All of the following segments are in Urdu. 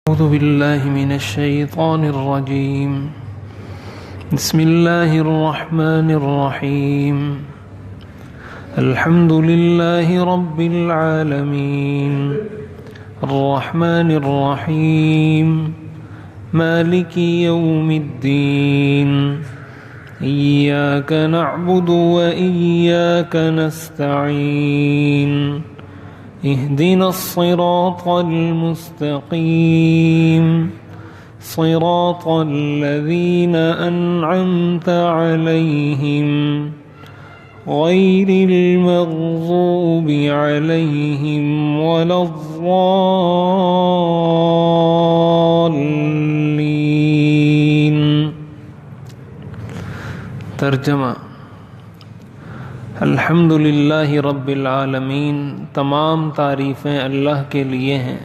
أعوذ بالله من الشيطان الرجيم. بسم الله الرحمن الرحيم. الحمد لله رب العالمين الرحمن الرحيم مالك يوم الدين إياك نعبد وإياك نستعين اهدنا الصراط المستقيم صراط الذين أنعمت عليهم غير المغضوب عليهم ولا الضالين. ترجمہ: الحمد للہ رب العالمین، تمام تعریفیں اللہ کے لیے ہیں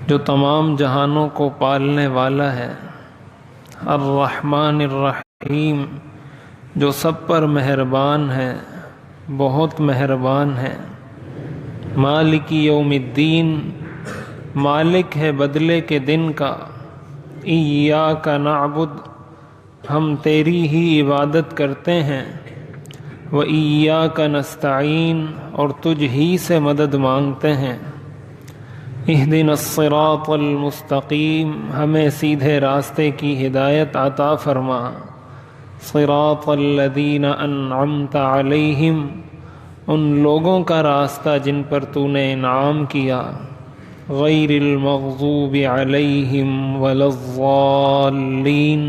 جو تمام جہانوں کو پالنے والا ہے۔ الرحمن الرحیم، جو سب پر مہربان ہے، بہت مہربان ہے۔ مالک یوم الدین، مالک ہے بدلے کے دن کا۔ ایاک نعبد، ہم تیری ہی عبادت کرتے ہیں۔ وَإِيَّاكَ نَسْتَعِينُ، اور تجھ ہی سے مدد مانگتے ہیں۔ اهْدِنَا الصِّرَاطَ الْمُسْتَقِيمَ، ہمیں سیدھے راستے کی ہدایت عطا فرما۔ صِرَاطَ الَّذِينَ أَنْعَمْتَ عَلَيْهِمْ، ان لوگوں کا راستہ جن پر تو نے انعام کیا۔ غَيْرِ الْمَغْضُوبِ عَلَيْهِمْ وَلَا الضَّالِّينَ،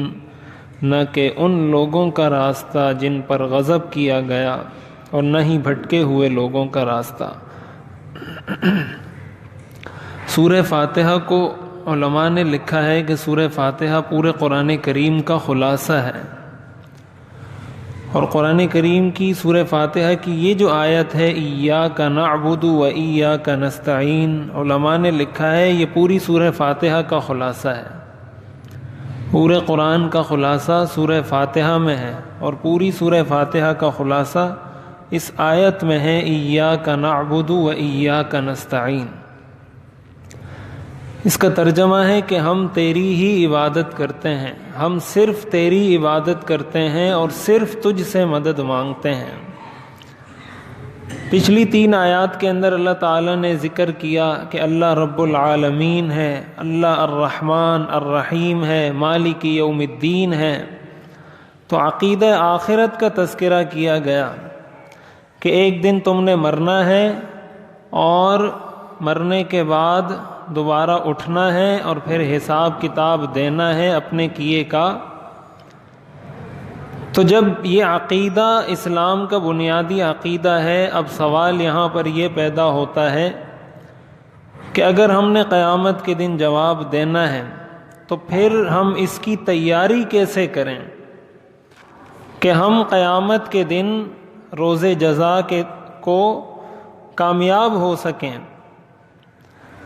نہ کہ ان لوگوں کا راستہ جن پر غضب کیا گیا، اور نہ ہی بھٹکے ہوئے لوگوں کا راستہ۔ سورہ فاتحہ کو علماء نے لکھا ہے کہ سورہ فاتحہ پورے قرآن کریم کا خلاصہ ہے، اور قرآن کریم کی سورہ فاتحہ کی یہ جو آیت ہے ایاک نعبد و ایاک نستعین، علماء نے لکھا ہے یہ پوری سورہ فاتحہ کا خلاصہ ہے۔ پورے قرآن کا خلاصہ سورہ فاتحہ میں ہے، اور پوری سورہ فاتحہ کا خلاصہ اس آیت میں ہے ایاک نعبد و ایاک نستعین۔ اس کا ترجمہ ہے کہ ہم تیری ہی عبادت کرتے ہیں، ہم صرف تیری عبادت کرتے ہیں اور صرف تجھ سے مدد مانگتے ہیں۔ پچھلی 3 آیات کے اندر اللہ تعالیٰ نے ذکر کیا کہ اللہ رب العالمین ہے، اللہ الرحمن الرحیم ہے، مالک یوم الدین ہے۔ تو عقیدہ آخرت کا تذکرہ کیا گیا کہ ایک دن تم نے مرنا ہے، اور مرنے کے بعد دوبارہ اٹھنا ہے، اور پھر حساب کتاب دینا ہے اپنے کیے کا۔ تو جب یہ عقیدہ اسلام کا بنیادی عقیدہ ہے، اب سوال یہاں پر یہ پیدا ہوتا ہے کہ اگر ہم نے قیامت کے دن جواب دینا ہے تو پھر ہم اس کی تیاری کیسے کریں کہ ہم قیامت کے دن روز جزا کو کامیاب ہو سکیں۔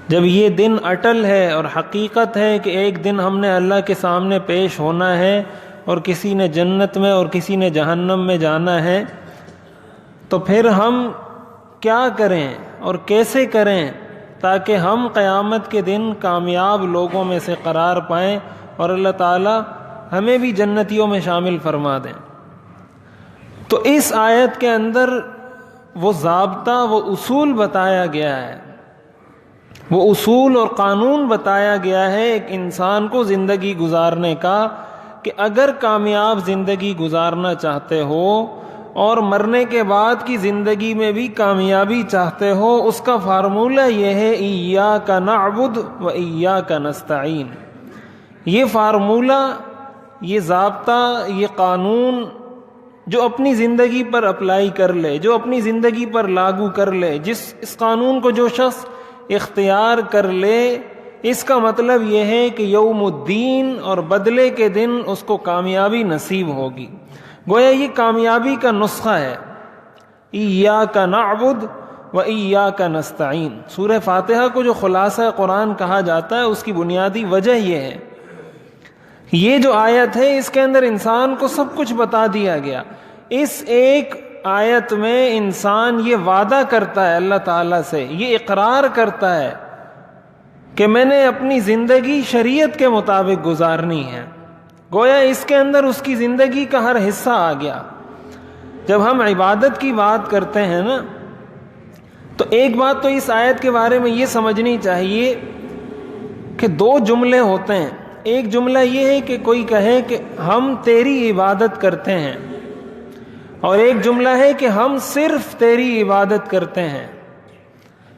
جب یہ دن اٹل ہے اور حقیقت ہے کہ ایک دن ہم نے اللہ کے سامنے پیش ہونا ہے، اور کسی نے جنت میں اور کسی نے جہنم میں جانا ہے، تو پھر ہم کیا کریں اور کیسے کریں تاکہ ہم قیامت کے دن کامیاب لوگوں میں سے قرار پائیں اور اللہ تعالی ہمیں بھی جنتیوں میں شامل فرما دیں۔ تو اس آیت کے اندر وہ ضابطہ، وہ اصول بتایا گیا ہے، وہ اصول اور قانون بتایا گیا ہے ایک انسان کو زندگی گزارنے کا، کہ اگر کامیاب زندگی گزارنا چاہتے ہو اور مرنے کے بعد کی زندگی میں بھی کامیابی چاہتے ہو، اس کا فارمولہ یہ ہے ایاک نعبد و ایاک نستعین۔ یہ فارمولہ، یہ ضابطہ، یہ قانون جو اپنی زندگی پر اپلائی کر لے، جو اپنی زندگی پر لاگو کر لے، اس قانون کو جو شخص اختیار کر لے، اس کا مطلب یہ ہے کہ یوم الدین اور بدلے کے دن اس کو کامیابی نصیب ہوگی۔ گویا یہ کامیابی کا نسخہ ہے، ایاک نعبد و ایاک نستعین۔ سورہ فاتحہ کو جو خلاصہ قرآن کہا جاتا ہے، اس کی بنیادی وجہ یہ ہے۔ یہ جو آیت ہے اس کے اندر انسان کو سب کچھ بتا دیا گیا۔ اس ایک آیت میں انسان یہ وعدہ کرتا ہے اللہ تعالیٰ سے، یہ اقرار کرتا ہے کہ میں نے اپنی زندگی شریعت کے مطابق گزارنی ہے. گویا اس کے اندر اس کی زندگی کا ہر حصہ آ گیا. جب ہم عبادت کی بات کرتے ہیں نا، تو ایک بات تو اس آیت کے بارے میں یہ سمجھنی چاہیے کہ دو جملے ہوتے ہیں. ایک جملہ یہ ہے کہ کوئی کہے کہ ہم تیری عبادت کرتے ہیں، اور ایک جملہ ہے کہ ہم صرف تیری عبادت کرتے ہیں.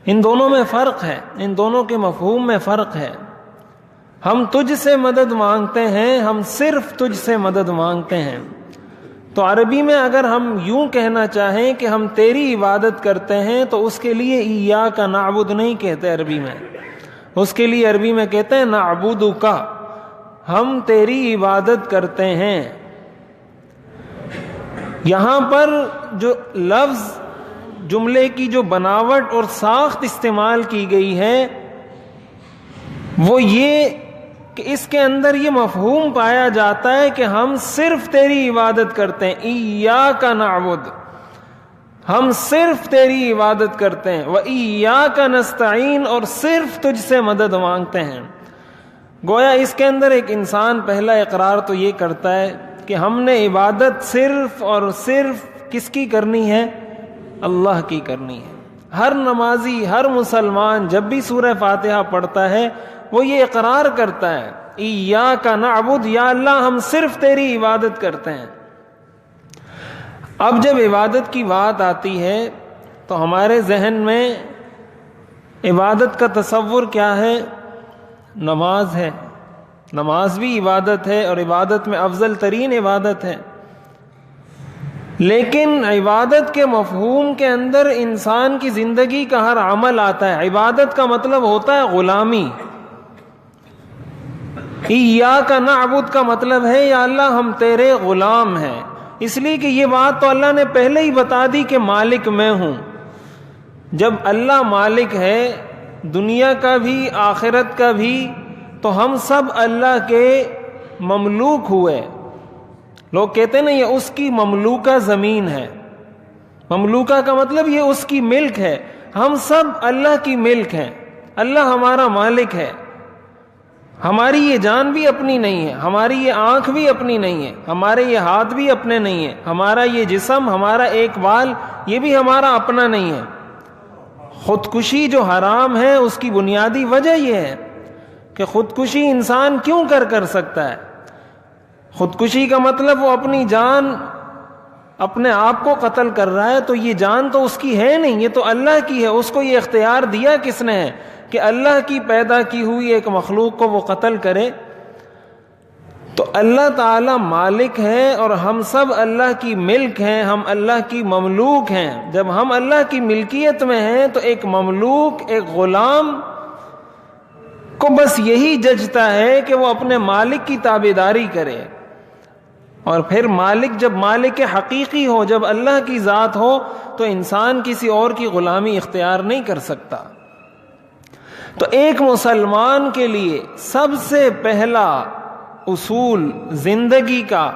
ان دونوں میں فرق ہے، ان دونوں کے مفہوم میں فرق ہے. ہم تجھ سے مدد مانگتے ہیں، ہم صرف تجھ سے مدد مانگتے ہیں. تو عربی میں اگر ہم یوں کہنا چاہیں کہ ہم تیری عبادت کرتے ہیں تو اس کے لیے ایاک نعبد نہیں کہتے عربی میں، اس کے لیے عربی میں کہتے ہیں نعبدک، ہم تیری عبادت کرتے ہیں. یہاں پر جو لفظ، جملے کی جو بناوٹ اور ساخت استعمال کی گئی ہے وہ یہ کہ اس کے اندر یہ مفہوم پایا جاتا ہے کہ ہم صرف تیری عبادت کرتے ہیں. ایاک نعبد، ہم صرف تیری عبادت کرتے ہیں. وایاک نستعین، اور صرف تجھ سے مدد مانگتے ہیں. گویا اس کے اندر ایک انسان پہلا اقرار تو یہ کرتا ہے کہ ہم نے عبادت صرف اور صرف کس کی کرنی ہے؟ اللہ کی کرنی ہے. ہر نمازی، ہر مسلمان جب بھی سورہ فاتحہ پڑھتا ہے وہ یہ اقرار کرتا ہے ایاک نعبد، یا اللہ ہم صرف تیری عبادت کرتے ہیں. اب جب عبادت کی بات آتی ہے تو ہمارے ذہن میں عبادت کا تصور کیا ہے؟ نماز ہے. نماز بھی عبادت ہے اور عبادت میں افضل ترین عبادت ہے. لیکن عبادت کے مفہوم کے اندر انسان کی زندگی کا ہر عمل آتا ہے. عبادت کا مطلب ہوتا ہے غلامی. ایاک نعبد کا مطلب ہے یا اللہ ہم تیرے غلام ہیں. اس لیے کہ یہ بات تو اللہ نے پہلے ہی بتا دی کہ مالک میں ہوں. جب اللہ مالک ہے دنیا کا بھی آخرت کا بھی، تو ہم سب اللہ کے مملوک ہوئے. لوگ کہتے ہیں نا یہ اس کی مملوکہ زمین ہے. مملوکہ کا مطلب یہ اس کی ملک ہے. ہم سب اللہ کی ملک ہیں. اللہ ہمارا مالک ہے. ہماری یہ جان بھی اپنی نہیں ہے، ہماری یہ آنکھ بھی اپنی نہیں ہے، ہمارے یہ ہاتھ بھی اپنے نہیں ہیں، ہمارا یہ جسم، ہمارا ایک بال، یہ بھی ہمارا اپنا نہیں ہے. خودکشی جو حرام ہے اس کی بنیادی وجہ یہ ہے کہ خودکشی انسان کیوں کر سکتا ہے؟ خودکشی کا مطلب وہ اپنی جان، اپنے آپ کو قتل کر رہا ہے. تو یہ جان تو اس کی ہے نہیں، یہ تو اللہ کی ہے. اس کو یہ اختیار دیا کس نے ہے کہ اللہ کی پیدا کی ہوئی ایک مخلوق کو وہ قتل کرے؟ تو اللہ تعالی مالک ہے اور ہم سب اللہ کی ملک ہیں، ہم اللہ کی مملوک ہیں. جب ہم اللہ کی ملکیت میں ہیں تو ایک مملوک، ایک غلام کو بس یہی ججتا ہے کہ وہ اپنے مالک کی تابعداری کرے. اور پھر مالک جب مالک حقیقی ہو، جب اللہ کی ذات ہو، تو انسان کسی اور کی غلامی اختیار نہیں کر سکتا. تو ایک مسلمان کے لیے سب سے پہلا اصول زندگی کا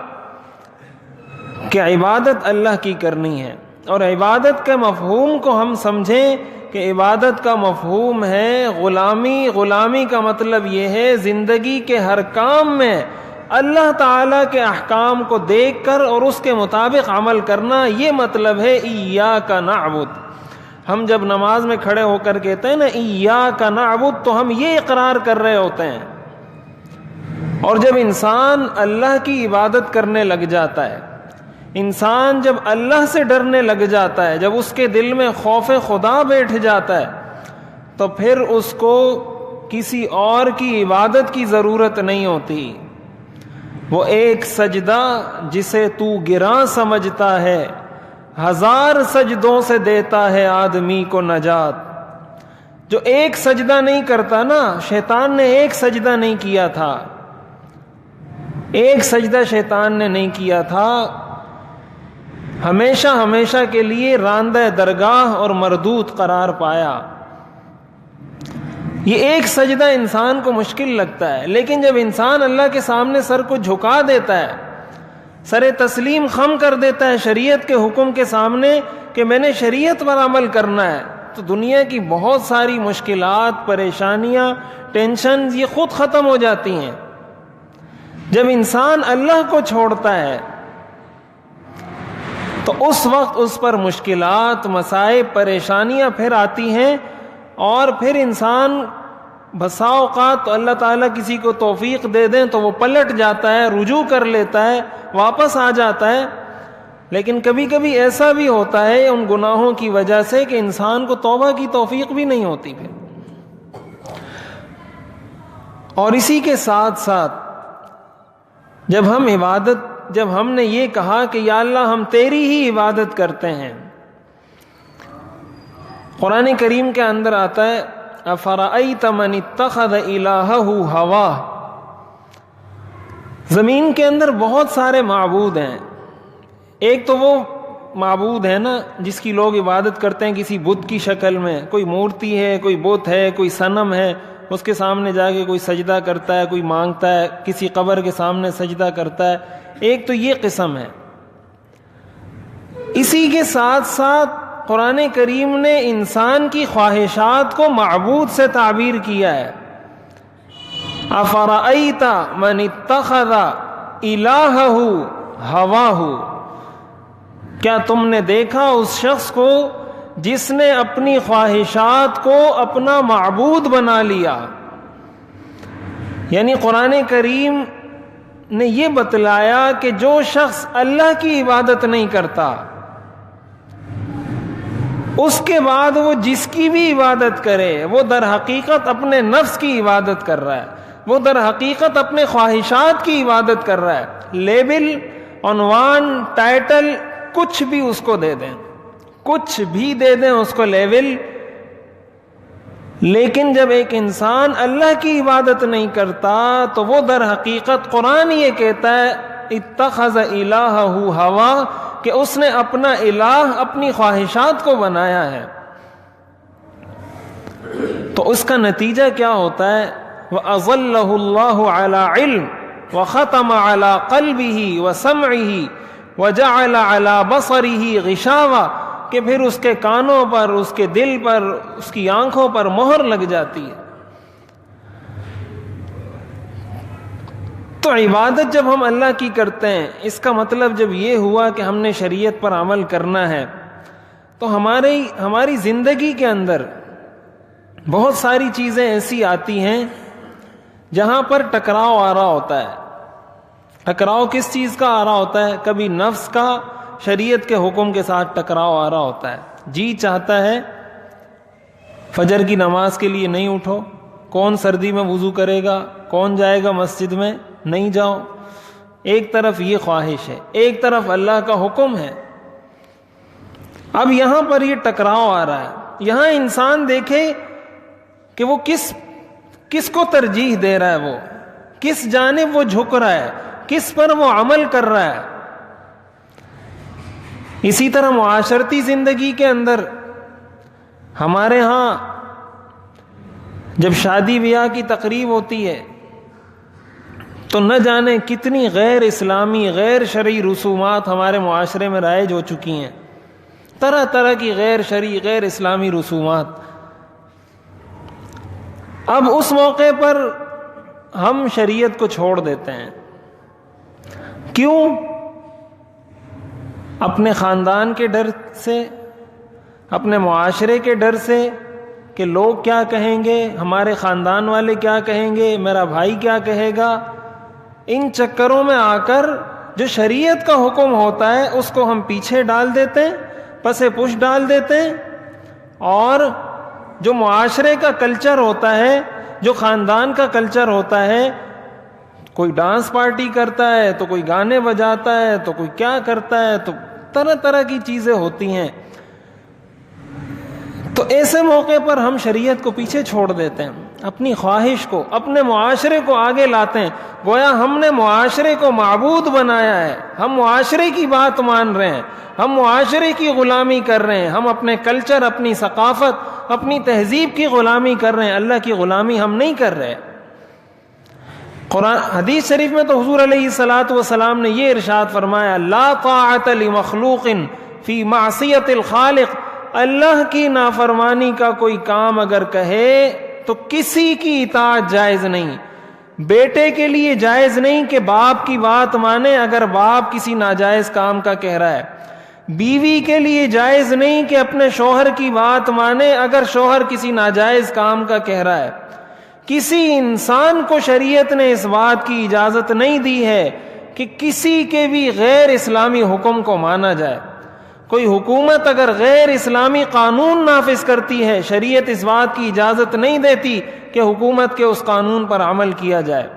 کہ عبادت اللہ کی کرنی ہے. اور عبادت کے مفہوم کو ہم سمجھیں کہ عبادت کا مفہوم ہے غلامی. غلامی کا مطلب یہ ہے زندگی کے ہر کام میں اللہ تعالیٰ کے احکام کو دیکھ کر اور اس کے مطابق عمل کرنا. یہ مطلب ہے ایاک نعبد. ہم جب نماز میں کھڑے ہو کر کہتے ہیں نا ایاک نعبد، تو ہم یہ اقرار کر رہے ہوتے ہیں. اور جب انسان اللہ کی عبادت کرنے لگ جاتا ہے، انسان جب اللہ سے ڈرنے لگ جاتا ہے، جب اس کے دل میں خوف خدا بیٹھ جاتا ہے، تو پھر اس کو کسی اور کی عبادت کی ضرورت نہیں ہوتی. وہ ایک سجدہ جسے تو گراں سمجھتا ہے، ہزار سجدوں سے دیتا ہے آدمی کو نجات. جو ایک سجدہ نہیں کرتا نا، شیطان نے ایک سجدہ نہیں کیا تھا، ایک سجدہ شیطان نے نہیں کیا تھا، ہمیشہ ہمیشہ کے لیے راندہ درگاہ اور مردود قرار پایا. یہ ایک سجدہ انسان کو مشکل لگتا ہے، لیکن جب انسان اللہ کے سامنے سر کو جھکا دیتا ہے، سر تسلیم خم کر دیتا ہے شریعت کے حکم کے سامنے کہ میں نے شریعت پر عمل کرنا ہے، تو دنیا کی بہت ساری مشکلات، پریشانیاں، ٹینشنز یہ خود ختم ہو جاتی ہیں۔ جب انسان اللہ کو چھوڑتا ہے تو اس وقت اس پر مشکلات، مصائب، پریشانیاں پھر آتی ہیں، اور پھر انسان بسا اوقات تو اللہ تعالیٰ کسی کو توفیق دے دیں تو وہ پلٹ جاتا ہے، رجوع کر لیتا ہے، واپس آ جاتا ہے، لیکن کبھی کبھی ایسا بھی ہوتا ہے ان گناہوں کی وجہ سے کہ انسان کو توبہ کی توفیق بھی نہیں ہوتی پھر۔ اور اسی کے ساتھ ساتھ جب ہم نے یہ کہا کہ یا اللہ ہم تیری ہی عبادت کرتے ہیں، قرآن کریم کے اندر آتا ہے افرأیت من اتخذ الہہ ہواہ۔ زمین کے اندر بہت سارے معبود ہیں۔ ایک تو وہ معبود ہے نا جس کی لوگ عبادت کرتے ہیں کسی بت کی شکل میں، کوئی مورتی ہے، کوئی بت ہے، کوئی صنم ہے، اس کے سامنے جا کے کوئی سجدہ کرتا ہے، کوئی مانگتا ہے، کسی قبر کے سامنے سجدہ کرتا ہے۔ ایک تو یہ قسم ہے۔ اسی کے ساتھ ساتھ قرآن کریم نے انسان کی خواہشات کو معبود سے تعبیر کیا ہے۔ افرأیت من اتخذ الہہ ہواہ، کیا تم نے دیکھا اس شخص کو جس نے اپنی خواہشات کو اپنا معبود بنا لیا؟ یعنی قرآن کریم نے یہ بتلایا کہ جو شخص اللہ کی عبادت نہیں کرتا، اس کے بعد وہ جس کی بھی عبادت کرے وہ در حقیقت اپنے نفس کی عبادت کر رہا ہے، وہ در حقیقت اپنے خواہشات کی عبادت کر رہا ہے۔ لیبل، عنوان، ٹائٹل کچھ بھی اس کو دے دیں، کچھ بھی دے دیں اس کو لیبل، لیکن جب ایک انسان اللہ کی عبادت نہیں کرتا تو وہ در حقیقت قرآن یہ کہتا ہے اتخذ الہہ ہوا، کہ اس نے اپنا الہ اپنی خواہشات کو بنایا ہے۔ تو اس کا نتیجہ کیا ہوتا ہے؟ وَأَضَلَّهُ اللَّهُ عَلَى عِلْمٍ وَخَتَمَ عَلَى قَلْبِهِ وَسَمْعِهِ وَجَعَلَ عَلَى بَصَرِهِ غِشَاوَةً، کہ پھر اس کے کانوں پر، اس کے دل پر، اس کی آنکھوں پر مہر لگ جاتی ہے۔ تو عبادت جب ہم اللہ کی کرتے ہیں، اس کا مطلب جب یہ ہوا کہ ہم نے شریعت پر عمل کرنا ہے، تو ہماری زندگی کے اندر بہت ساری چیزیں ایسی آتی ہیں جہاں پر ٹکراؤ آ رہا ہوتا ہے۔ ٹکراؤ کس چیز کا آ رہا ہوتا ہے؟ کبھی نفس کا شریعت کے حکم کے ساتھ ٹکراؤ آ رہا ہوتا ہے۔ جی چاہتا ہے فجر کی نماز کے لیے نہیں اٹھو، کون سردی میں وضو کرے گا، کون جائے گا مسجد میں، نہیں جاؤ۔ ایک طرف یہ خواہش ہے، ایک طرف اللہ کا حکم ہے۔ اب یہاں پر یہ ٹکراؤ آ رہا ہے۔ یہاں انسان دیکھے کہ وہ کس کو ترجیح دے رہا ہے، وہ کس جانب وہ جھک رہا ہے، کس پر وہ عمل کر رہا ہے۔ اسی طرح معاشرتی زندگی کے اندر ہمارے ہاں جب شادی بیاہ کی تقریب ہوتی ہے تو نہ جانے کتنی غیر اسلامی، غیر شرعی رسومات ہمارے معاشرے میں رائج ہو چکی ہیں، طرح طرح کی غیر شرعی، غیر اسلامی رسومات۔ اب اس موقع پر ہم شریعت کو چھوڑ دیتے ہیں۔ کیوں؟ اپنے خاندان کے ڈر سے، اپنے معاشرے کے ڈر سے کہ لوگ کیا کہیں گے، ہمارے خاندان والے کیا کہیں گے، میرا بھائی کیا کہے گا۔ ان چکروں میں آ کر جو شریعت کا حکم ہوتا ہے اس کو ہم پیچھے ڈال دیتے ہیں، پسے پش ڈال دیتے ہیں، اور جو معاشرے کا کلچر ہوتا ہے، جو خاندان کا کلچر ہوتا ہے، کوئی ڈانس پارٹی کرتا ہے تو کوئی گانے بجاتا ہے تو کوئی کیا کرتا ہے، تو طرح طرح کی چیزیں ہوتی ہیں۔ تو ایسے موقع پر ہم شریعت کو پیچھے چھوڑ دیتے ہیں، اپنی خواہش کو، اپنے معاشرے کو آگے لاتے ہیں، گویا ہم نے معاشرے کو معبود بنایا ہے، ہم معاشرے کی بات مان رہے ہیں، ہم معاشرے کی غلامی کر رہے ہیں، ہم اپنے کلچر، اپنی ثقافت، اپنی تہذیب کی غلامی کر رہے ہیں، اللہ کی غلامی ہم نہیں کر رہے۔ قرآن حدیث شریف میں تو حضور علیہ الصلوۃ والسلام نے یہ ارشاد فرمایا، لا طاعت لمخلوق فی معصیت الخالق، اللہ کی نافرمانی کا کوئی کام اگر کہے تو کسی کی اطاعت جائز نہیں. بیٹے کے لیے جائز نہیں کہ باپ کی بات مانے اگر باپ کسی ناجائز کام کا کہہ رہا ہے. بیوی کے لیے جائز نہیں کہ اپنے شوہر کی بات مانے اگر شوہر کسی ناجائز کام کا کہہ رہا ہے. کسی انسان کو شریعت نے اس بات کی اجازت نہیں دی ہے کہ کسی کے بھی غیر اسلامی حکم کو مانا جائے. کوئی حکومت اگر غیر اسلامی قانون نافذ کرتی ہے، شریعت اس بات کی اجازت نہیں دیتی کہ حکومت کے اس قانون پر عمل کیا جائے.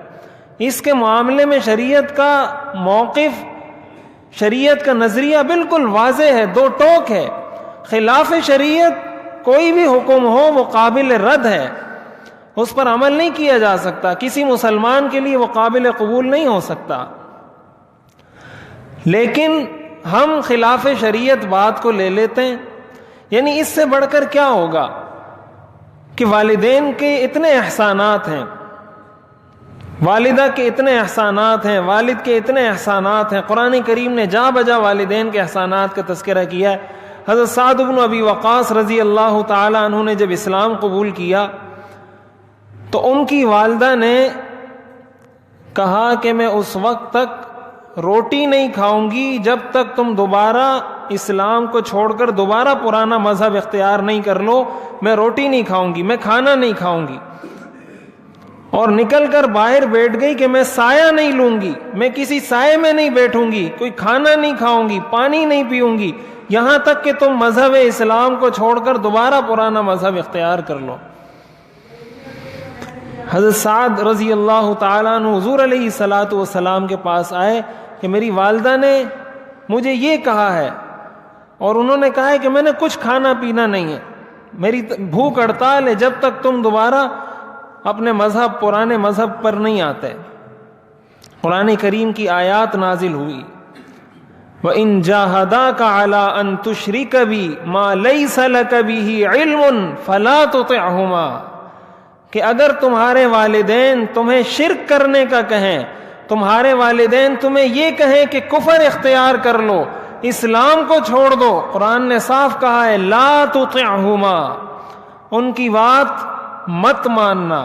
اس کے معاملے میں شریعت کا موقف، شریعت کا نظریہ بالکل واضح ہے، دو ٹوک ہے. خلاف شریعت کوئی بھی حکم ہو وہ قابل رد ہے، اس پر عمل نہیں کیا جا سکتا، کسی مسلمان کے لیے وہ قابل قبول نہیں ہو سکتا. لیکن ہم خلاف شریعت بات کو لے لیتے ہیں. یعنی اس سے بڑھ کر کیا ہوگا کہ والدین کے اتنے احسانات ہیں، والدہ کے اتنے احسانات ہیں، والد کے اتنے احسانات ہیں. قرآن کریم نے جا بجا والدین کے احسانات کا تذکرہ کیا ہے. حضرت سعد بن ابی وقاص رضی اللہ تعالی عنہ نے جب اسلام قبول کیا تو ان کی والدہ نے کہا کہ میں اس وقت تک روٹی نہیں کھاؤں گی جب تک تم دوبارہ اسلام کو چھوڑ کر دوبارہ پرانا مذہب اختیار نہیں کر لو. میں روٹی نہیں کھاؤں گی، میں کھانا نہیں کھاؤں گی. اور نکل کر باہر بیٹھ گئی کہ میں سایہ نہیں لوں گی، میں کسی سائے میں نہیں بیٹھوں گی، کوئی کھانا نہیں کھاؤں گی، پانی نہیں پیوں گی، یہاں تک کہ تم مذہب اسلام کو چھوڑ کر دوبارہ پرانا مذہب اختیار کر لو. حضرت سعد رضی اللہ تعالیٰ عنہ حضور علیہ الصلاۃ والسلام کے پاس آئے کہ میری والدہ نے مجھے یہ کہا ہے اور انہوں نے کہا ہے کہ میں نے کچھ کھانا پینا نہیں ہے، میری بھوک ہڑتال ہے جب تک تم دوبارہ اپنے مذہب، پرانے مذہب پر نہیں آتے. قرآن کریم کی آیات نازل ہوئی، وَإِن جَاهَدَاكَ عَلَىٰ أَن تُشْرِكَ بِي مَا لَيْسَ لَكَ بِهِ عِلْمٌ فَلَا تُطِعْهُمَا، کہ اگر تمہارے والدین تمہیں شرک کرنے کا کہیں، تمہارے والدین تمہیں یہ کہیں کہ کفر اختیار کر لو، اسلام کو چھوڑ دو، قرآن نے صاف کہا ہے لا تطعہما، ان کی بات مت ماننا.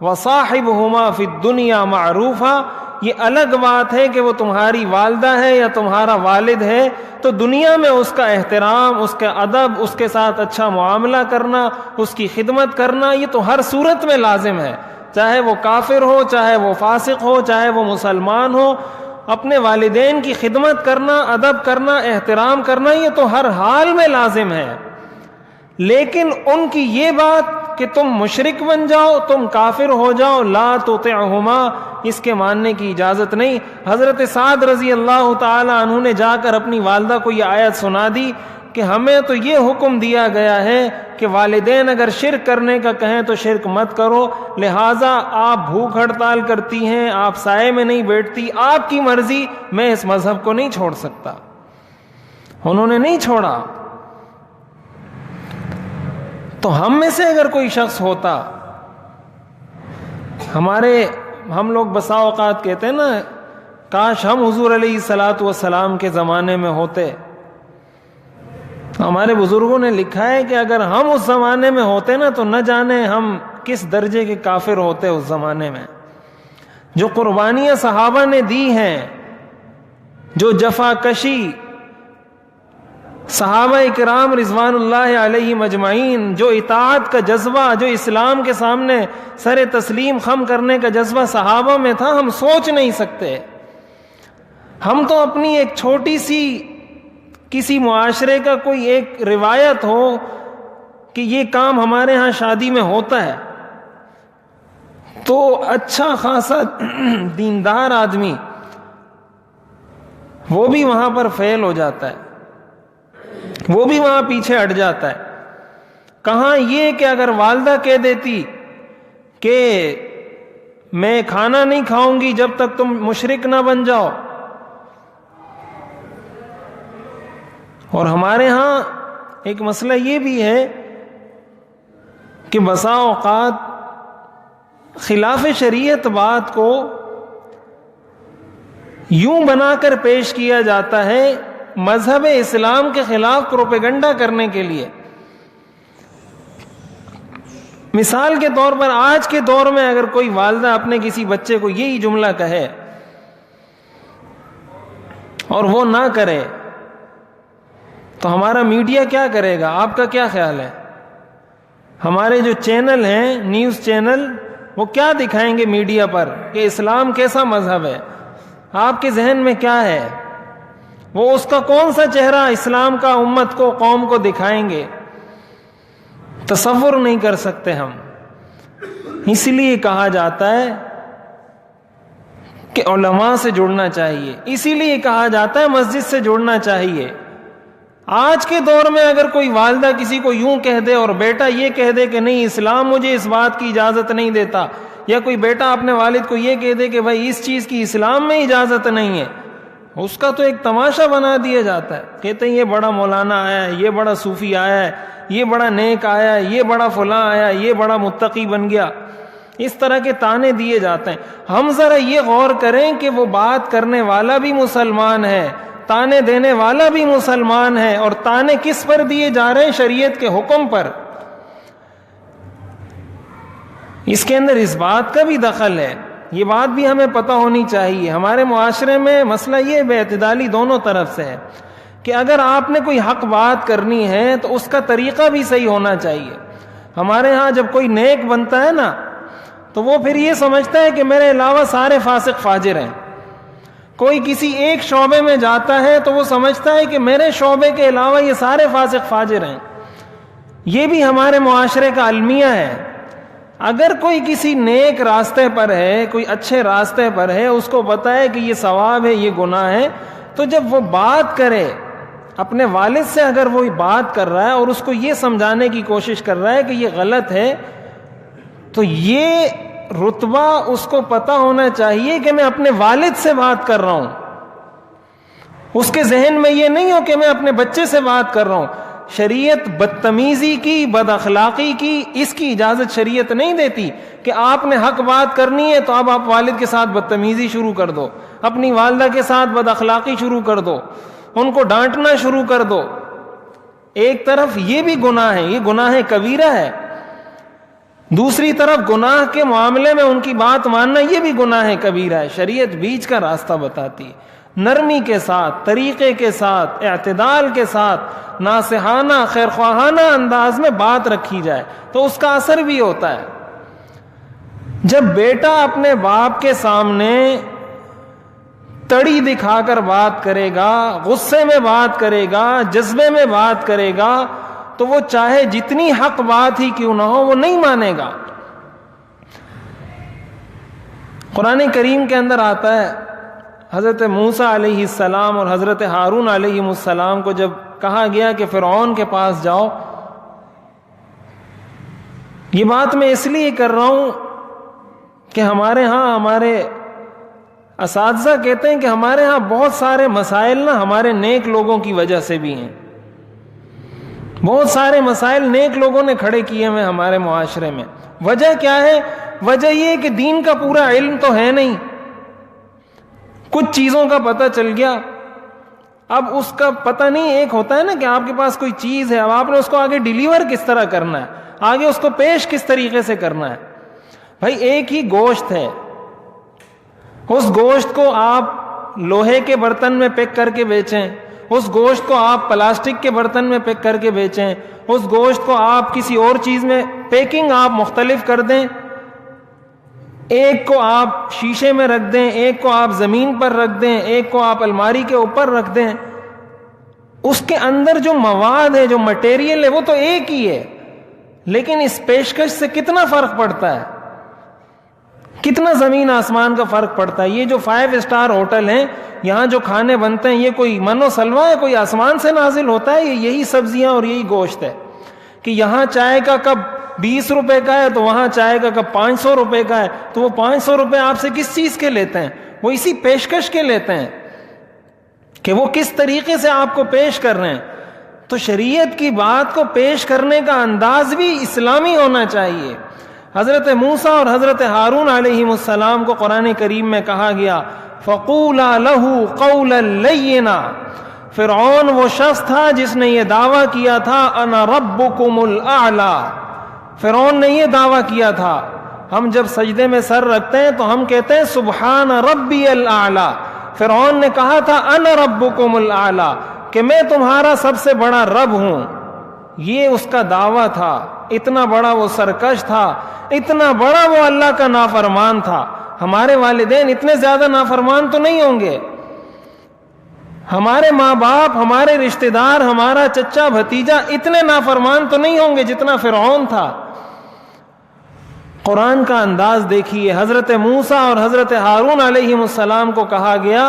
وصاحبہما فی الدنیا معروفا، یہ الگ بات ہے کہ وہ تمہاری والدہ ہے یا تمہارا والد ہے تو دنیا میں اس کا احترام، اس کا ادب، اس کے ساتھ اچھا معاملہ کرنا، اس کی خدمت کرنا، یہ تو ہر صورت میں لازم ہے، چاہے وہ کافر ہو، چاہے وہ فاسق ہو، چاہے وہ مسلمان ہو. اپنے والدین کی خدمت کرنا، ادب کرنا، احترام کرنا، یہ تو ہر حال میں لازم ہے. لیکن ان کی یہ بات کہ تم مشرک بن جاؤ، تم کافر ہو جاؤ، لا تطعہما، اس کے ماننے کی اجازت نہیں. حضرت سعد رضی اللہ تعالی عنہ نے جا کر اپنی والدہ کو یہ آیت سنا دی کہ ہمیں تو یہ حکم دیا گیا ہے کہ والدین اگر شرک کرنے کا کہیں تو شرک مت کرو، لہٰذا آپ بھوک ہڑتال کرتی ہیں، آپ سائے میں نہیں بیٹھتی، آپ کی مرضی، میں اس مذہب کو نہیں چھوڑ سکتا. انہوں نے نہیں چھوڑا. تو ہم میں سے اگر کوئی شخص ہوتا، ہم لوگ بسا اوقات کہتے ہیں نا کاش ہم حضور علیہ الصلاۃ والسلام کے زمانے میں ہوتے. ہمارے بزرگوں نے لکھا ہے کہ اگر ہم اس زمانے میں ہوتے نا تو نہ جانے ہم کس درجے کے کافر ہوتے اس زمانے میں. جو قربانیاں صحابہ نے دی ہیں، جو جفا کشی صحابہ کرام رضوان اللہ علیہ مجمعین، جو اطاعت کا جذبہ، جو اسلام کے سامنے سر تسلیم خم کرنے کا جذبہ صحابہ میں تھا، ہم سوچ نہیں سکتے. ہم تو اپنی ایک چھوٹی سی کسی معاشرے کا کوئی ایک روایت ہو کہ یہ کام ہمارے ہاں شادی میں ہوتا ہے تو اچھا خاصا دیندار آدمی وہ بھی وہاں پر فیل ہو جاتا ہے، وہ بھی وہاں پیچھے ہٹ جاتا ہے. کہاں یہ کہ اگر والدہ کہہ دیتی کہ میں کھانا نہیں کھاؤں گی جب تک تم مشرک نہ بن جاؤ. اور ہمارے ہاں ایک مسئلہ یہ بھی ہے کہ بسا اوقات خلاف شریعت بات کو یوں بنا کر پیش کیا جاتا ہے مذہب اسلام کے خلاف پروپیگنڈا کرنے کے لیے. مثال کے طور پر آج کے دور میں اگر کوئی والدہ اپنے کسی بچے کو یہی جملہ کہے اور وہ نہ کرے تو ہمارا میڈیا کیا کرے گا؟ آپ کا کیا خیال ہے؟ ہمارے جو چینل ہیں، نیوز چینل، وہ کیا دکھائیں گے میڈیا پر کہ اسلام کیسا مذہب ہے؟ آپ کے ذہن میں کیا ہے؟ وہ اس کا کون سا چہرہ اسلام کا امت کو، قوم کو دکھائیں گے؟ تصور نہیں کر سکتے ہم. اس لیے کہا جاتا ہے کہ علماء سے جڑنا چاہیے، اسی لیے کہا جاتا ہے مسجد سے جڑنا چاہیے. آج کے دور میں اگر کوئی والدہ کسی کو یوں کہہ دے اور بیٹا یہ کہہ دے کہ نہیں اسلام مجھے اس بات کی اجازت نہیں دیتا، یا کوئی بیٹا اپنے والد کو یہ کہہ دے کہ بھائی اس چیز کی اسلام میں اجازت نہیں ہے، اس کا تو ایک تماشا بنا دیا جاتا ہے. کہتے ہیں یہ بڑا مولانا آیا ہے، یہ بڑا صوفی آیا ہے، یہ بڑا نیک آیا ہے، یہ بڑا فلاں آیا، یہ بڑا متقی بن گیا. اس طرح کے تانے دیے جاتے ہیں. ہم ذرا یہ غور کریں کہ وہ بات کرنے والا بھی مسلمان ہے، تانے دینے والا بھی مسلمان ہے، اور تانے کس پر دیے جا رہے ہیں؟ شریعت کے حکم پر. اس کے اندر اس بات کا بھی دخل ہے، یہ بات بھی ہمیں پتہ ہونی چاہیے. ہمارے معاشرے میں مسئلہ یہ بے اعتدالی دونوں طرف سے ہے کہ اگر آپ نے کوئی حق بات کرنی ہے تو اس کا طریقہ بھی صحیح ہونا چاہیے. ہمارے ہاں جب کوئی نیک بنتا ہے نا تو وہ پھر یہ سمجھتا ہے کہ میرے علاوہ سارے فاسق فاجر ہیں. کوئی کسی ایک شعبے میں جاتا ہے تو وہ سمجھتا ہے کہ میرے شعبے کے علاوہ یہ سارے فاسق فاجر ہیں. یہ بھی ہمارے معاشرے کا المیہ ہے. اگر کوئی کسی نیک راستے پر ہے، کوئی اچھے راستے پر ہے، اس کو پتہ ہے کہ یہ ثواب ہے، یہ گناہ ہے، تو جب وہ بات کرے اپنے والد سے، اگر وہ بات کر رہا ہے اور اس کو یہ سمجھانے کی کوشش کر رہا ہے کہ یہ غلط ہے، تو یہ رتبہ اس کو پتہ ہونا چاہیے کہ میں اپنے والد سے بات کر رہا ہوں. اس کے ذہن میں یہ نہیں ہو کہ میں اپنے بچے سے بات کر رہا ہوں. شریعت بدتمیزی کی، بد اخلاقی کی، اس کی اجازت شریعت نہیں دیتی کہ آپ نے حق بات کرنی ہے تو اب آپ والد کے ساتھ بدتمیزی شروع کر دو، اپنی والدہ کے ساتھ بد اخلاقی شروع کر دو، ان کو ڈانٹنا شروع کر دو. ایک طرف یہ بھی گناہ ہے، یہ گناہ کبیرہ ہے. دوسری طرف گناہ کے معاملے میں ان کی بات ماننا یہ بھی گناہ کبیرہ ہے. شریعت بیچ کا راستہ بتاتی، نرمی کے ساتھ، طریقے کے ساتھ، اعتدال کے ساتھ، ناصحانہ خیرخواہانہ انداز میں بات رکھی جائے تو اس کا اثر بھی ہوتا ہے. جب بیٹا اپنے باپ کے سامنے تڑی دکھا کر بات کرے گا، غصے میں بات کرے گا، جذبے میں بات کرے گا، تو وہ چاہے جتنی حق بات ہی کیوں نہ ہو وہ نہیں مانے گا. قرآن کریم کے اندر آتا ہے حضرت موسیٰ علیہ السلام اور حضرت ہارون علیہ السلام کو جب کہا گیا کہ فرعون کے پاس جاؤ. یہ بات میں اس لیے کر رہا ہوں کہ ہمارے ہاں ہمارے اساتذہ کہتے ہیں کہ ہمارے ہاں بہت سارے مسائل نا ہمارے نیک لوگوں کی وجہ سے بھی ہیں. بہت سارے مسائل نیک لوگوں نے کھڑے کیے ہیں ہمارے معاشرے میں. وجہ کیا ہے؟ وجہ یہ کہ دین کا پورا علم تو ہے نہیں، کچھ چیزوں کا پتہ چل گیا. اب اس کا پتہ نہیں، ایک ہوتا ہے نا کہ آپ کے پاس کوئی چیز ہے، اب آپ نے اس کو آگے ڈیلیور کس طرح کرنا ہے، آگے اس کو پیش کس طریقے سے کرنا ہے. بھائی ایک ہی گوشت ہے، اس گوشت کو آپ لوہے کے برتن میں پیک کر کے بیچیں، اس گوشت کو آپ پلاسٹک کے برتن میں پیک کر کے بیچیں، اس گوشت کو آپ کسی اور چیز میں پیکنگ آپ مختلف کر دیں، ایک کو آپ شیشے میں رکھ دیں، ایک کو آپ زمین پر رکھ دیں، ایک کو آپ الماری کے اوپر رکھ دیں، اس کے اندر جو مواد ہے، جو مٹیریل ہے، وہ تو ایک ہی ہے، لیکن اس پیشکش سے کتنا فرق پڑتا ہے، کتنا زمین آسمان کا فرق پڑتا ہے. یہ جو 5 اسٹار ہوٹل ہیں، یہاں جو کھانے بنتے ہیں، یہ کوئی من و سلوہ ہے، کوئی آسمان سے نازل ہوتا ہے؟ یہی سبزیاں اور یہی گوشت ہے کہ یہاں چائے کا کپ 20 روپے کا ہے تو وہاں چائے کا کپ 500 روپے کا ہے. تو وہ 500 روپے آپ سے کس چیز کے لیتے ہیں؟ وہ اسی پیشکش کے لیتے ہیں کہ وہ کس طریقے سے آپ کو پیش کر رہے ہیں. تو شریعت کی بات کو پیش کرنے کا انداز بھی اسلامی ہونا چاہیے. حضرت موسیٰ اور حضرت ہارون علیہ السلام کو قرآن کریم میں کہا گیا فَقُولَا لَهُ قَوْلًا لَيِّنًا فرعون وہ شخص تھا جس نے یہ دعویٰ کیا تھا انا ربکم الاعلی. فرعون نے یہ دعویٰ کیا تھا. ہم جب سجدے میں سر رکھتے ہیں تو ہم کہتے ہیں سبحان ربی الاعلی. فرعون نے کہا تھا انا ربکم الاعلی کہ میں تمہارا سب سے بڑا رب ہوں. یہ اس کا دعویٰ تھا. اتنا بڑا وہ سرکش تھا, اتنا بڑا وہ اللہ کا نافرمان تھا. ہمارے والدین اتنے زیادہ نافرمان تو نہیں ہوں گے, ہمارے ماں باپ, ہمارے رشتہ دار, ہمارا چچا بھتیجا اتنے نافرمان تو نہیں ہوں گے جتنا فرعون تھا. قرآن کا انداز دیکھیے. حضرت موسیٰ اور حضرت ہارون علیہ السلام کو کہا گیا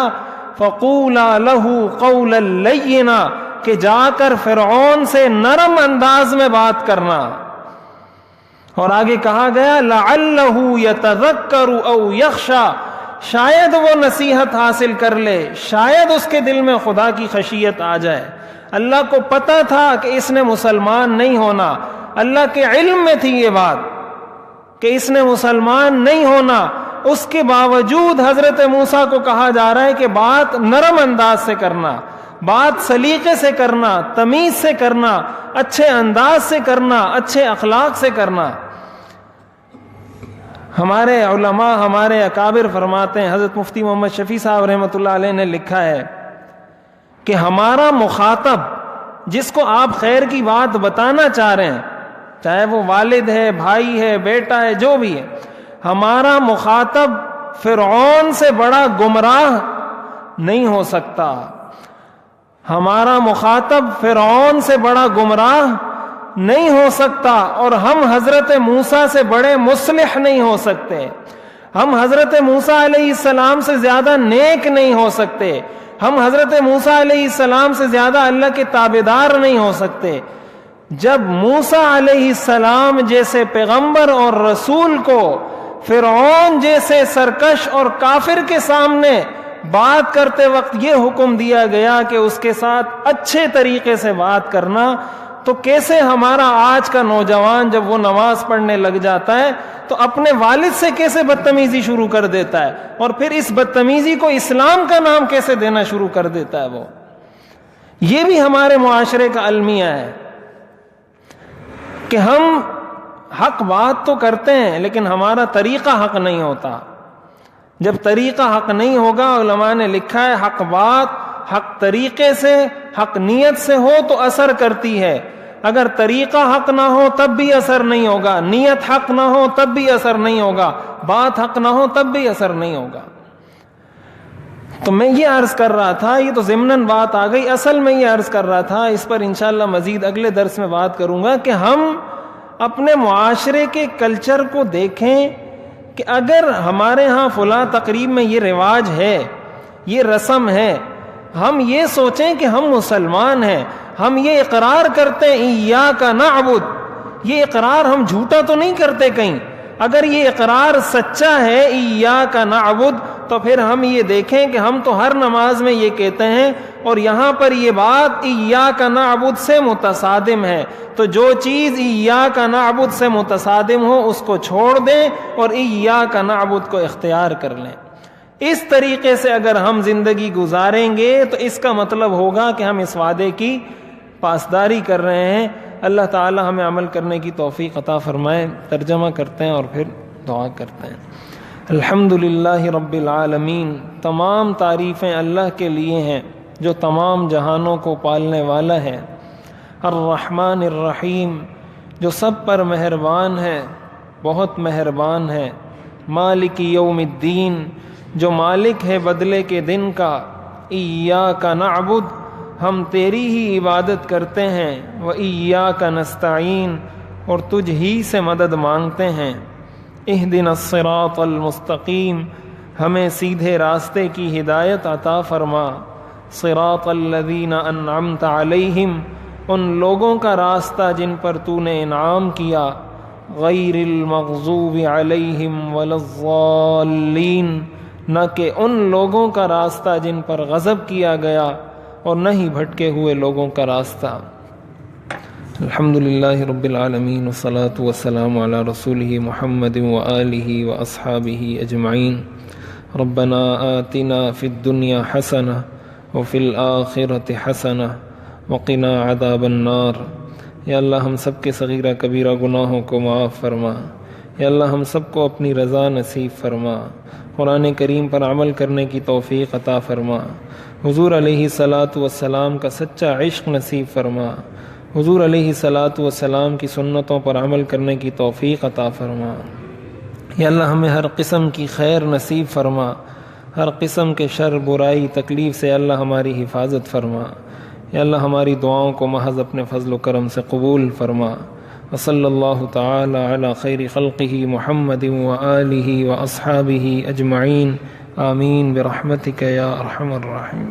فَقُولَا لَهُ قَوْلًا لَيِّنًا کہ جا کر فرعون سے نرم انداز میں بات کرنا. اور آگے کہا گیا لَعَلَّهُ يَتَذَكَّرُ أَوْ يَخْشَى شاید وہ نصیحت حاصل کر لے, شاید اس کے دل میں خدا کی خشیت آ جائے. اللہ کو پتا تھا کہ اس نے مسلمان نہیں ہونا. اللہ کے علم میں تھی یہ بات کہ اس نے مسلمان نہیں ہونا. اس کے باوجود حضرت موسیٰ کو کہا جا رہا ہے کہ بات نرم انداز سے کرنا, بات سلیقے سے کرنا, تمیز سے کرنا, اچھے انداز سے کرنا, اچھے اخلاق سے کرنا. ہمارے علماء, ہمارے اکابر فرماتے ہیں, حضرت مفتی محمد شفیع صاحب رحمۃ اللہ علیہ نے لکھا ہے کہ ہمارا مخاطب جس کو آپ خیر کی بات بتانا چاہ رہے ہیں, چاہے وہ والد ہے, بھائی ہے, بیٹا ہے, جو بھی ہے, ہمارا مخاطب فرعون سے بڑا گمراہ نہیں ہو سکتا. ہمارا مخاطب فرعون سے بڑا گمراہ نہیں ہو سکتا. اور ہم حضرت موسیٰ سے بڑے مصلح نہیں ہو سکتے. ہم حضرت موسیٰ علیہ السلام سے زیادہ نیک نہیں ہو سکتے. ہم حضرت موسیٰ علیہ السلام سے زیادہ اللہ کے تابعدار نہیں ہو سکتے. جب موسیٰ علیہ السلام جیسے پیغمبر اور رسول کو فرعون جیسے سرکش اور کافر کے سامنے بات کرتے وقت یہ حکم دیا گیا کہ اس کے ساتھ اچھے طریقے سے بات کرنا, تو کیسے ہمارا آج کا نوجوان جب وہ نماز پڑھنے لگ جاتا ہے تو اپنے والد سے کیسے بدتمیزی شروع کر دیتا ہے, اور پھر اس بدتمیزی کو اسلام کا نام کیسے دینا شروع کر دیتا ہے. وہ یہ بھی ہمارے معاشرے کا المیہ ہے کہ ہم حق بات تو کرتے ہیں لیکن ہمارا طریقہ حق نہیں ہوتا. جب طریقہ حق نہیں ہوگا, علماء نے لکھا ہے حق بات حق طریقے سے, حق نیت سے ہو تو اثر کرتی ہے. اگر طریقہ حق نہ ہو تب بھی اثر نہیں ہوگا, نیت حق نہ ہو تب بھی اثر نہیں ہوگا, بات حق نہ ہو تب بھی اثر نہیں ہوگا. تو میں یہ عرض کر رہا تھا, یہ تو ضمناً بات آ گئی, اصل میں یہ عرض کر رہا تھا, اس پر انشاءاللہ مزید اگلے درس میں بات کروں گا کہ ہم اپنے معاشرے کے کلچر کو دیکھیں کہ اگر ہمارے ہاں فلاں تقریب میں یہ رواج ہے, یہ رسم ہے, ہم یہ سوچیں کہ ہم مسلمان ہیں, ہم یہ اقرار کرتے ہیں ایاک نعبد, یہ اقرار ہم جھوٹا تو نہیں کرتے کہیں. اگر یہ اقرار سچا ہے ایاک نعبد, تو پھر ہم یہ دیکھیں کہ ہم تو ہر نماز میں یہ کہتے ہیں اور یہاں پر یہ بات ایاک نعبد سے متصادم ہے. تو جو چیز ایاک نعبد سے متصادم ہو اس کو چھوڑ دیں اور ایاک نعبد کو اختیار کر لیں. اس طریقے سے اگر ہم زندگی گزاریں گے تو اس کا مطلب ہوگا کہ ہم اس وعدے کی پاسداری کر رہے ہیں. اللہ تعالی ہمیں عمل کرنے کی توفیق عطا فرمائے. ترجمہ کرتے ہیں اور پھر دعا کرتے ہیں. الحمدللہ رب العالمین, تمام تعریفیں اللہ کے لیے ہیں جو تمام جہانوں کو پالنے والا ہے. الرحمن الرحیم, جو سب پر مہربان ہے, بہت مہربان ہے. مالک یوم الدین, جو مالک ہے بدلے کے دن کا. ایاک نعبد, ہم تیری ہی عبادت کرتے ہیں. وایاک نستعین, اور تجھ ہی سے مدد مانگتے ہیں. اہدنا الصراط المستقیم, ہمیں سیدھے راستے کی ہدایت عطا فرما. صراط الذین انعمت علیہم, ان لوگوں کا راستہ جن پر تو نے انعام کیا. غیر المغضوب علیہم ولا الضالین, نہ کہ ان لوگوں کا راستہ جن پر غضب کیا گیا اور نہ ہی بھٹکے ہوئے لوگوں کا راستہ. الحمدللہ رب العالمین, والصلاة والسلام علی رسولہ محمد وآلہ واصحابہ اجمعین. ربنا آتنا فی الدنیا حسنہ وفی الآخرۃ حسنہ وقنا عذاب النار۔ یا اللہ ہم سب کے صغیرہ کبیرہ گناہوں کو معاف فرما۔ یا اللہ ہم سب کو اپنی رضا نصیب فرما۔ قرآن کریم پر عمل کرنے کی توفیق عطا فرما۔ حضور علیہ الصلاۃ والسلام کا سچا عشق نصیب فرما۔ حضور علیہ الصلاۃ والسلام کی سنتوں پر عمل کرنے کی توفیق عطا فرما۔ یا اللہ ہمیں ہر قسم کی خیر نصیب فرما، ہر قسم کے شر، برائی، تکلیف سے اللہ ہماری حفاظت فرما۔ یا اللہ ہماری دعاؤں کو محض اپنے فضل و کرم سے قبول فرما۔ وصلی اللہ تعالی علی خیر خلقہ محمد وآلہ واصحابہ اجمعین، آمین برحمتک یا ارحم الراحمین۔